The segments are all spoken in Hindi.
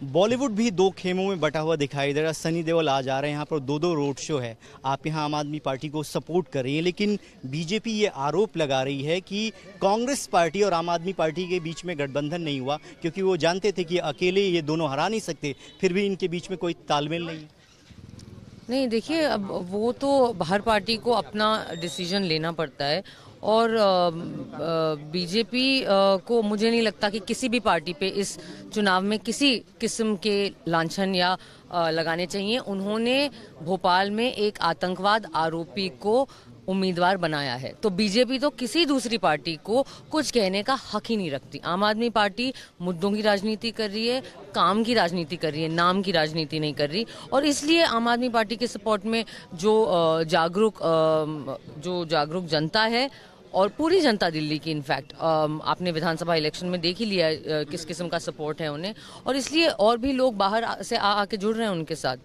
बॉलीवुड भी दो खेमों में बटा हुआ दिखाई दे रहा है। सनी देओल आज आ रहे हैं यहाँ पर, दो रोड शो है। आप यहाँ आम आदमी पार्टी को सपोर्ट कर रही हैं, लेकिन बीजेपी ये आरोप लगा रही है कि कांग्रेस पार्टी और आम आदमी पार्टी के बीच में गठबंधन नहीं हुआ, क्योंकि वो जानते थे कि अकेले ये दोनों हरा नहीं सकते, फिर भी इनके बीच में कोई तालमेल नहीं। नहीं, देखिए, अब वो तो हर पार्टी को अपना डिसीजन लेना पड़ता है और बीजेपी को मुझे नहीं लगता कि किसी भी पार्टी पे इस चुनाव में किसी किस्म के लांछन या लगाने चाहिए। उन्होंने भोपाल में एक आतंकवाद आरोपी को उम्मीदवार बनाया है, तो बीजेपी तो किसी दूसरी पार्टी को कुछ कहने का हक ही नहीं रखती। आम आदमी पार्टी मुद्दों की राजनीति कर रही है, काम की राजनीति कर रही है, नाम की राजनीति नहीं कर रही। और इसलिए आम आदमी पार्टी के सपोर्ट में जो जागरूक जनता है और पूरी जनता दिल्ली की, इनफैक्ट आपने विधानसभा इलेक्शन में देख ही लिया किस किस्म का सपोर्ट है उन्हें, और इसलिए और भी लोग बाहर से आके जुड़ रहे हैं उनके साथ।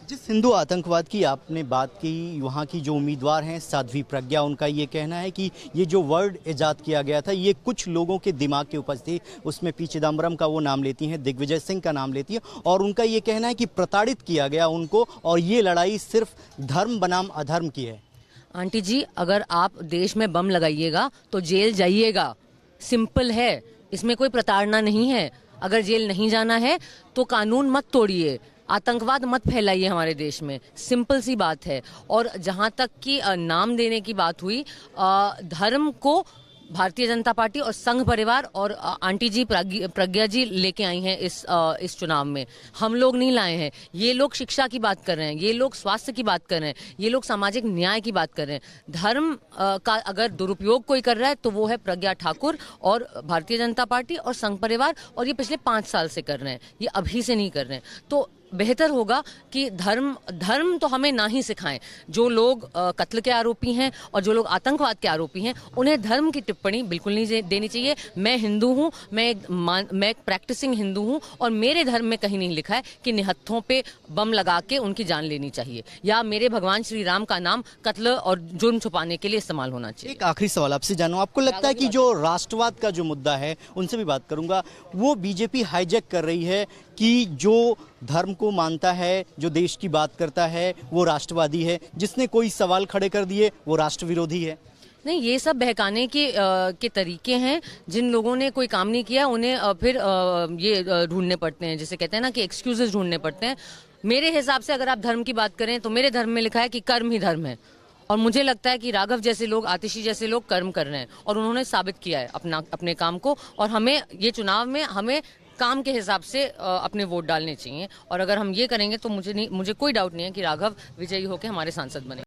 जिस हिंदू आतंकवाद की आपने बात की, वहाँ की जो उम्मीदवार हैं साध्वी प्रज्ञा, उनका ये कहना है कि ये जो वर्ड इजाद किया गया था ये कुछ लोगों के दिमाग की उपज थी। उसमें पी चिदम्बरम का वो नाम लेती हैं, दिग्विजय सिंह का नाम लेती है, और उनका ये कहना है कि प्रताड़ित किया गया उनको, और ये लड़ाई सिर्फ धर्म बनाम अधर्म की है। आंटी जी, अगर आप देश में बम लगाइएगा तो जेल जाइएगा, सिंपल है, इसमें कोई प्रताड़ना नहीं है। अगर जेल नहीं जाना है तो कानून मत तोड़िए, आतंकवाद मत फैलाइए हमारे देश में, सिंपल सी बात है। और जहां तक कि नाम देने की बात हुई, धर्म को भारतीय जनता पार्टी और संघ परिवार और आंटी जी प्रज्ञा जी लेके आई हैं इस चुनाव में, हम लोग नहीं लाए हैं। ये लोग शिक्षा की बात कर रहे हैं, ये लोग स्वास्थ्य की बात कर रहे हैं, ये लोग सामाजिक न्याय की बात कर रहे हैं। धर्म का अगर दुरुपयोग कोई कर रहा है तो वो है प्रज्ञा ठाकुर और भारतीय जनता पार्टी और संघ परिवार, और ये पिछले 5 साल से कर रहे हैं, ये अभी से नहीं कर रहे हैं। तो बेहतर होगा कि धर्म तो हमें ना ही सिखाएं। जो लोग कत्ल के आरोपी हैं और जो लोग आतंकवाद के आरोपी हैं, उन्हें धर्म की टिप्पणी बिल्कुल नहीं देनी चाहिए। मैं हिंदू हूं, मैं एक प्रैक्टिसिंग हिंदू हूं, और मेरे धर्म में कहीं नहीं लिखा है कि निहत्थों पे बम लगा के उनकी जान लेनी चाहिए, या मेरे भगवान श्री राम का नाम कत्ल और जुर्म छुपाने के लिए इस्तेमाल होना चाहिए। एक आखिरी सवाल आपसे जानूं, आपको लगता है कि जो राष्ट्रवाद का जो मुद्दा है, उनसे भी बात करूंगा, वो बीजेपी हाईजैक कर रही है कि जो धर्म को मानता है, जो देश की बात करता है, वो राष्ट्रवादी है, जिसने कोई सवाल खड़े कर दिए वो राष्ट्र विरोधी है? नहीं, ये सब बहकाने के तरीके हैं। जिन लोगों ने कोई काम नहीं किया उन्हें फिर ये ढूंढने पड़ते हैं, जिसे कहते हैं ना कि एक्सक्यूजेस ढूंढने पड़ते हैं। मेरे हिसाब से अगर आप धर्म की बात करें तो मेरे धर्म में लिखा है कि कर्म ही धर्म है, और मुझे लगता है कि राघव जैसे लोग, आतिशी जैसे लोग कर्म कर रहे हैं, और उन्होंने साबित किया है अपने काम को। और हमें ये चुनाव में हमें काम के हिसाब से अपने वोट डालने चाहिए, और अगर हम ये करेंगे तो मुझे कोई डाउट नहीं है कि राघव विजयी होकर हमारे सांसद बने।